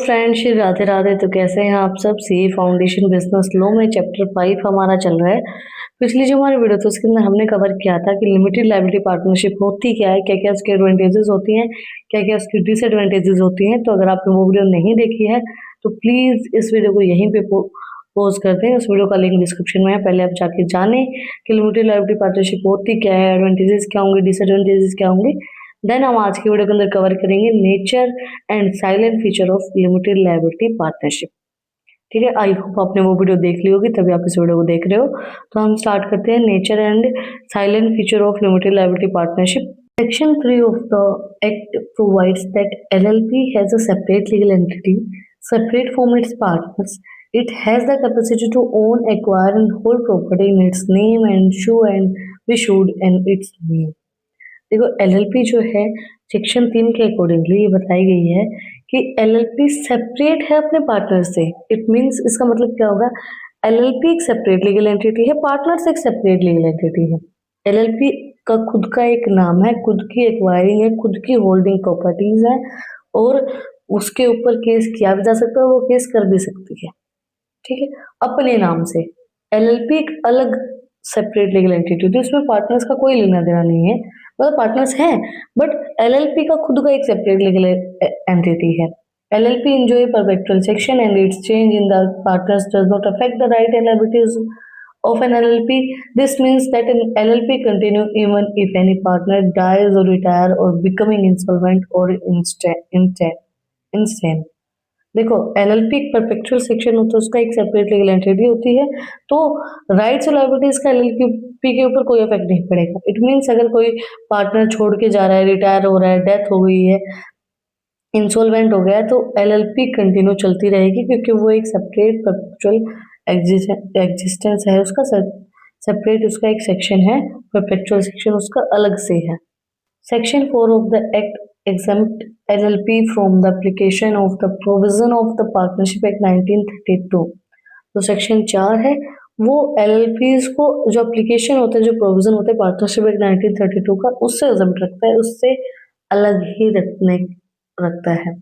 Friends, Radhe Radhe. तो कैसे हैं आप सब। सी फाउंडेशन बिजनेस लॉ में चैप्टर 5 हमारा चल रहा है। पिछली जो हमारी वीडियो थी उसके अंदर हमने कवर किया था कि लिमिटेड लायबिलिटी पार्टनरशिप होती क्या है, क्या क्या उसके एडवांटेजेस होती हैं, क्या क्या उसकी डिसएडवांटेजेस होती हैं। तो अगर आपने वो वीडियो नहीं देखी है तो प्लीज इस वीडियो को यहीं पे पोज कर दें। उस वीडियो का लिंक डिस्क्रिप्शन में है, पहले आप जाके जाने कि लिमिटेड लायबिलिटी पार्टनरशिप होती क्या है, एडवांटेजेस क्या होंगे, डिसएडवांटेजेस क्या होंगे। देन हम आज की वीडियो के अंदर कवर करेंगे nature and silent feature of limited liability partnership. ठीक है, आई होप आपने वो वीडियो देख ली होगी तभी आप इस वीडियो को देख रहे हो। तो हम स्टार्ट करते हैं nature and silent feature of limited liability partnership. Section 3 of the Act provides that LLP has a separate legal entity, separate from its partners. It has the capacity to own, acquire, and hold property in its name and show and be issued in its name. देखो LLP जो है section 3 के accordingly ये बताई गई है कि LLP separate है अपने पार्टनर से। इट मींस इसका मतलब क्या होगा, एलएलपी एक सेपरेट लीगल एंटिटी है, पार्टनर्स एक सेपरेट लीगल एंटिटी है। एलएलपी का खुद का एक नाम है, खुद की एक्वायरिंग है, खुद की होल्डिंग प्रॉपर्टीज है और उसके ऊपर केस किया भी जा सकता है, वो केस कर भी सकती है। ठीक है, अपने नाम से। एलएलपी एक अलग सेपरेट लीगल एंटिटी होती है, उसमें पार्टनर्स का कोई लेना देना नहीं है। मतलब पार्टनर्स हैं बट एलएलपी का खुद का एक सेपरेट लीगल एंटिटी है। LLP enjoy perpetual section and its change in the partners does not affect the right and liabilities of an LLP. This means that an LLP continue even if any partner dies or retire or becoming insolvent or insane. देखो LLP एक perpetual section होता है, उसका एक separate legal entity होती है, तो rights और लायबिलिटीज का एलएलपी के ऊपर कोई इफेक्ट नहीं पड़ेगा। इट मींस अगर कोई पार्टनर छोड़ के जा रहा है, रिटायर हो रहा है, डेथ हो गई है, इंसॉल्वेंट हो गया है, तो एलएलपी कंटिन्यू चलती रहेगी क्योंकि वो एक सेपरेट परपेचुअल एग्जिस्टेंस है, उसका सेपरेट उसका एक सेक्शन है, परपेचुअल सेक्शन उसका अलग से है। Section 4 of the Act exempt LLP from the application of the provision of the Partnership Act 1932। तो सेक्शन 4 है वो LLPs को जो एप्लीकेशन होता है, जो प्रोविजन होता है पार्टनरशिप एक्ट 1932 का, उससे एग्जम्प्ट रखता है, उससे अलग ही रखता है।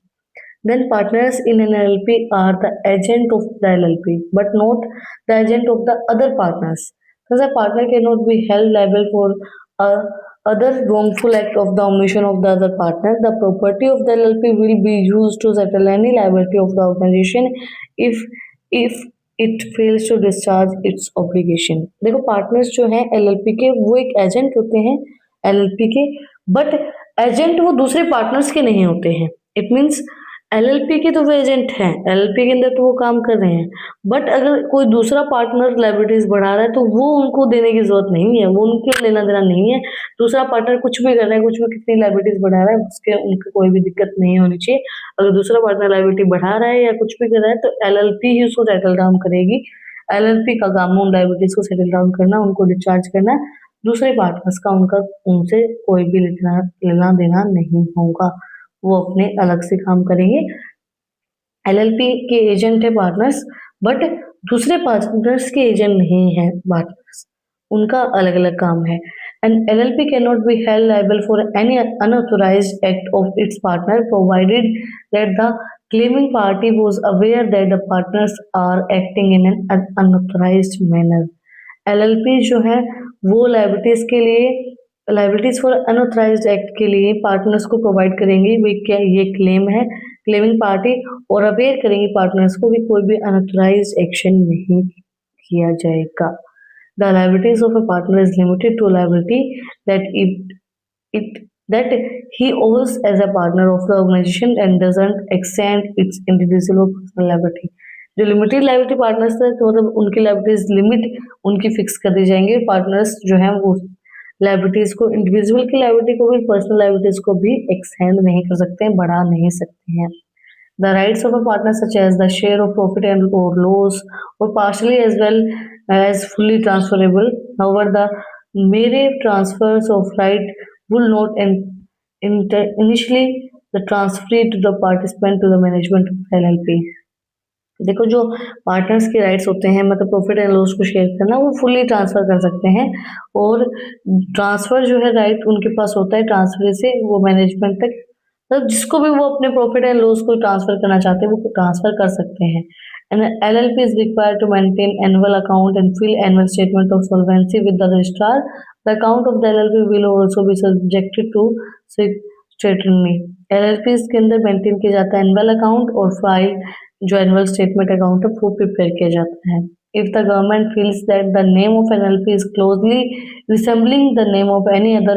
Then partners in an LLP are the agent of the LLP but not the agent of the other partners. Thus a partner cannot be held liable for a other wrongful act of the omission of the other partner. The property of the LLP will be used to settle any liability of the organization if it fails to discharge its obligation. देखो partners जो हैं LLP के वो एक agent होते हैं LLP के, but agent वो दूसरे पार्टनर्स के नहीं होते हैं। इट मीन्स एलएलपी के तो वो एजेंट हैं, एलएलपी के अंदर तो वो काम कर रहे हैं, बट अगर कोई दूसरा पार्टनर लायबिलिटीज बढ़ा रहा है तो वो उनको देने की जरूरत नहीं है, वो उनके लेना देना नहीं है। दूसरा पार्टनर कुछ भी कर रहा है, कुछ भी कितनी लायबिलिटीज बढ़ा रहा है, उसके उनको कोई भी दिक्कत नहीं होनी चाहिए। अगर दूसरा पार्टनर लायबिलिटी बढ़ा रहा है या कुछ भी कर रहा है तो एलएलपी ही उसको सेटल डाउन करेगी। एलएलपी का काम उन लायबिलिटीज को सेटल डाउन करना, उनको डिस्चार्ज करना, दूसरे पार्टनर्स का उनसे कोई भी लेना देना नहीं होगा, वो अपने अलग से काम करेंगे। एलएलपी के एजेंट है पार्टनर्स, बट दूसरे पार्टनर्स के एजेंट नहीं है पार्टनर्स, उनका अलग अलग काम है। And LLP can not be held liable for any unauthorised act of its partner provided that the claiming party was aware that the partners are acting in an unauthorised manner. LLP जो है वो liabilities for unauthorised act के लिए partners को provide करेंगे वे क्या ये claim है, क्लेमिंग पार्टी, और अवेयर करेंगे पार्टनर्स को भी कोई भी अनऑथराइज्ड एक्शन नहीं किया जाएगा। The liabilities of a partner is limited to liability that he owes as a partner of the organization and doesn't extend its individual or personal liability। जो लिमिटेड लायबिलिटी पार्टनर्स है तो मतलब उनकी liabilities limit उनकी fix कर दी जाएंगे। Partners जो हैं वो लायबिलिटीज को, इंडिविजुअल की लायबिलिटी को भी, पर्सनल लायबिलिटीज को भी एक्सटेंड नहीं कर सकते हैं, बढ़ा नहीं सकते हैं। The rights of a partner such as the share of profit and और लॉस और partially as well as fully transferable. However the mere transfers of right will not initially the transfer to the participant to the management of the LLP। देखो जो partners के rights होते हैं, मतलब profit and loss को share करना, वो fully transfer कर सकते हैं और ट्रांसफर जो है राइट उनके पास होता है, ट्रांसफर से वो मैनेजमेंट तक मतलब जिसको भी वो अपने प्रॉफिट एंड लॉस को ट्रांसफर करना चाहते हैं वो ट्रांसफर कर सकते हैं। And LLP is required to maintain annual account and fill annual statement of solvency with the registrar. The account of the LLP will also be subjected to scrutiny. LLP के अंदर maintain किया जाता है annual account और file जो annual statement account है वो prepare किया जाता है। If the government feels that the name of an LLP is closely resembling the name of any other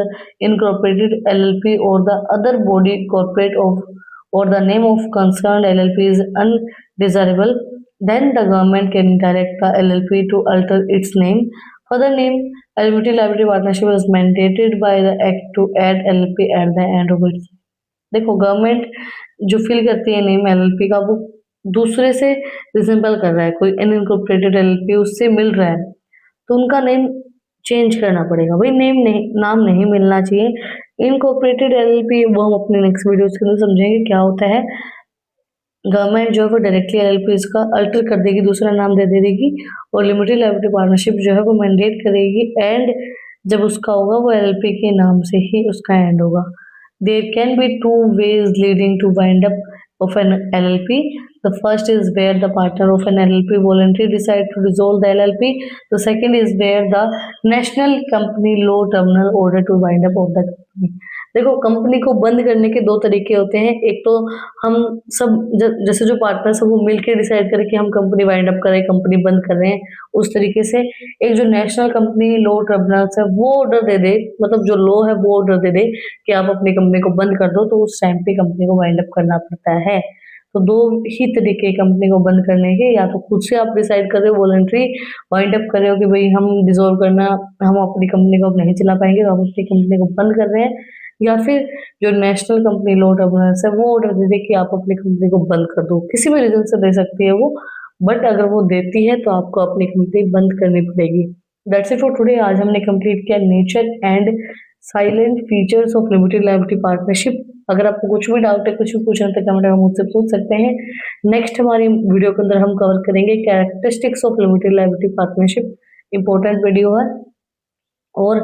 incorporated LLP or the other body corporate of or the name of concerned LLP is undesirable, then the government can direct the LLP to alter its name. Further name, Limited Liability Partnership is mandated by the Act to add LLP at the end of its। देखो government जो fill करती है name LLP का वो दूसरे से resemble कर रहा है, कोई अनइनकॉर्पोरेटेड LLP उससे मिल रहा है तो उनका नेम चेंज करना पड़ेगा। भाई नेम नहीं, नाम नहीं मिलना चाहिए। इनकॉर्पोरेटेड LLP वो हम अपने नेक्स्ट वीडियोस के अंदर समझेंगे क्या होता है। गवर्नमेंट जो है वो डायरेक्टली LLP इसका अल्टर कर देगी, दूसरा नाम दे देगी और लिमिटेड लायबिलिटी पार्टनरशिप जो है वो मैंडेट करेगी एंड जब उसका होगा वो LLP के नाम से ही उसका एंड होगा। There can be two ways leading to wind up of an LLP. The first is where the partner of an LLP voluntarily decide to dissolve the LLP. The second is where the national company law terminal order to wind up of the company. देखो company को बंद करने के दो तरीके होते हैं। एक तो हम सब जैसे जो पार्टनर सब वो मिलकर डिसाइड करें कि हम कंपनी वाइंड अप करें, कंपनी बंद कर रहे हैं, उस तरीके से। एक जो नेशनल कंपनी लॉ ट्रिब्यूनल्स है वो ऑर्डर दे दे, मतलब जो लॉ है वो ऑर्डर दे दे कि आप अपनी कंपनी को बंद कर दो, तो उस टाइम पे कंपनी को वाइंड अप करना पड़ता है। तो दो ही तरीके कंपनी को बंद करने के, या तो खुद से आप डिसाइड कर रहे हो वॉलंटरी वाइंड अप कर रहे हो कि भाई हम डिसॉल्व करना, हम अपनी कंपनी को अब नहीं चला पाएंगे तो हम अपनी कंपनी को बंद कर रहे हैं, या फिर जो नेशनल कंपनी लॉ ट्रिब्यूनल्स है वो ऑर्डर दे दे कि आप अपनी कंपनी को बंद कर दो। किसी भी रीजन से दे सकती है वो, बट अगर वो देती है तो आपको अपनी कंपनी बंद करनी पड़ेगी। That's it for today. आज हमने कंप्लीट किया nature and salient features of limited liability partnership. अगर आपको कुछ भी डाउट है, कुछ भी पूछना है तो कमेंट में मुझसे पूछ सकते हैं। नेक्स्ट हमारी वीडियो के अंदर हम कवर करेंगे characteristics of limited liability partnership. Important video है। और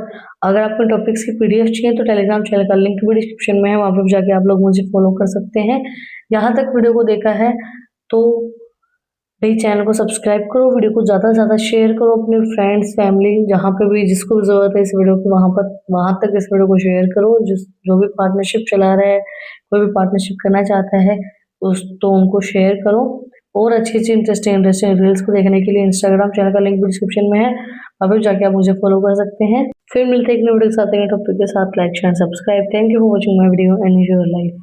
अगर आपको टॉपिक्स की PDF चाहिए तो टेलीग्राम चैनल का लिंक भी डिस्क्रिप्शन में है, वहाँ पर जाके आप लोग मुझे फॉलो कर सकते हैं। यहाँ तक वीडियो को देखा है तो मेरे चैनल को सब्सक्राइब करो, वीडियो को ज़्यादा से ज़्यादा शेयर करो अपने फ्रेंड्स, फैमिली, जहाँ पे भी जिसको भी ज़रूरत है इस वीडियो की वहाँ तक इस वीडियो को शेयर करो। जो भी पार्टनरशिप चला रहा है, कोई भी पार्टनरशिप करना चाहता है तो उनको शेयर करो। और अच्छी इंटरेस्टिंग रील्स को देखने के लिए इंस्टाग्राम चैनल का लिंक भी डिस्क्रिप्शन में है, अभी जाके आप मुझे फॉलो कर सकते हैं। फिर मिलते हैं एक नए वीडियो के साथ, टॉपिक के साथ। Like share subscribe. Thank you for watching my video and enjoy your life.